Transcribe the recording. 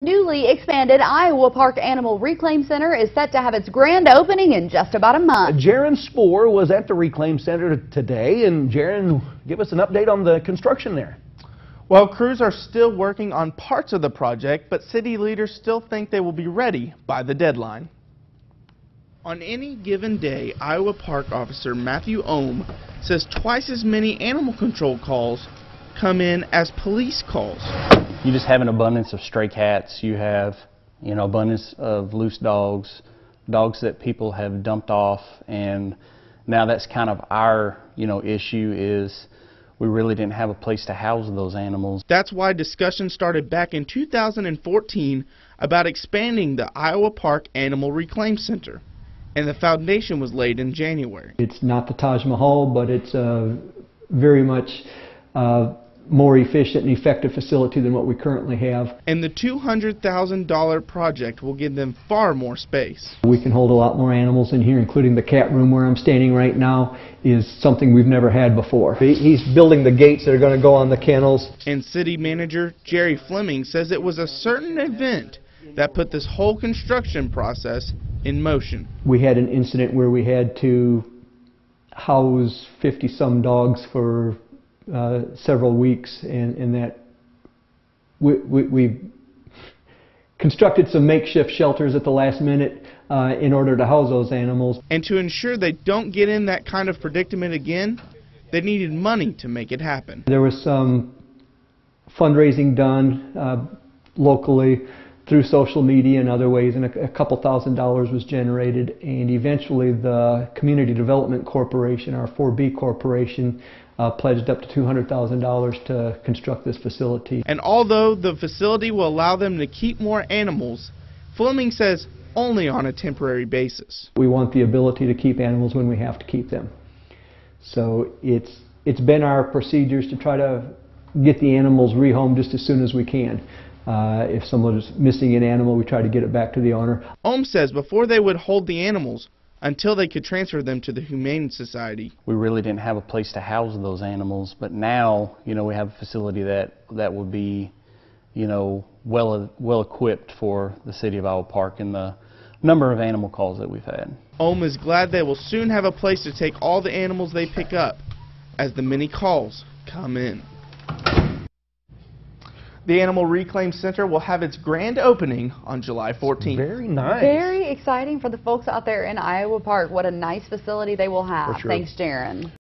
Newly expanded Iowa Park Animal Reclaim Center is set to have its grand opening in just about a month. Jaron Spoor was at the Reclaim Center today, and Jaron, give us an update on the construction there. Well, crews are still working on parts of the project, but city leaders still think they will be ready by the deadline. On any given day, Iowa Park Officer Matthew Ohm says twice as many animal control calls come in as police calls. You just have an abundance of stray cats. You have, abundance of loose dogs, dogs that people have dumped off, and now that's kind of our, issue is we really didn't have a place to house those animals. That's why discussion started back in 2014 about expanding the Iowa Park Animal Reclaim Center, and the foundation was laid in January. It's not the Taj Mahal, but it's very much more efficient and effective facility than what we currently have. And the $200,000 project will give them far more space. We can hold a lot more animals in here, including the cat room where I'm standing right now is something we've never had before. He's building the gates that are going to go on the kennels. And city manager Jerry Fleming says it was a certain event that put this whole construction process in motion. We had an incident where we had to house 50-some dogs for several weeks, and that we constructed some makeshift shelters at the last minute in order to house those animals. And to ensure they don't get in that kind of predicament again, they needed money to make it happen. There was some fundraising done locally through social media and other ways, and a couple $1,000s was generated, and eventually the Community Development Corporation, our 4B corporation, pledged up to $200,000 to construct this facility. And although the facility will allow them to keep more animals, Fleming says only on a temporary basis. We want the ability to keep animals when we have to keep them. So it's been our procedures to try to get the animals rehomed just as soon as we can. If someone is missing an animal, we try to get it back to the owner. Ohm says before they would hold the animals until they could transfer them to the Humane Society. We really didn't have a place to house those animals, but now, we have a facility that would be, well equipped for the city of Iowa Park and the number of animal calls that we've had. Ohm is glad they will soon have a place to take all the animals they pick up as the many calls come in. The Animal Reclaim Center will have its grand opening on July 14th. Very nice. Very exciting for the folks out there in Iowa Park. What a nice facility they will have. For sure. Thanks, Jaron.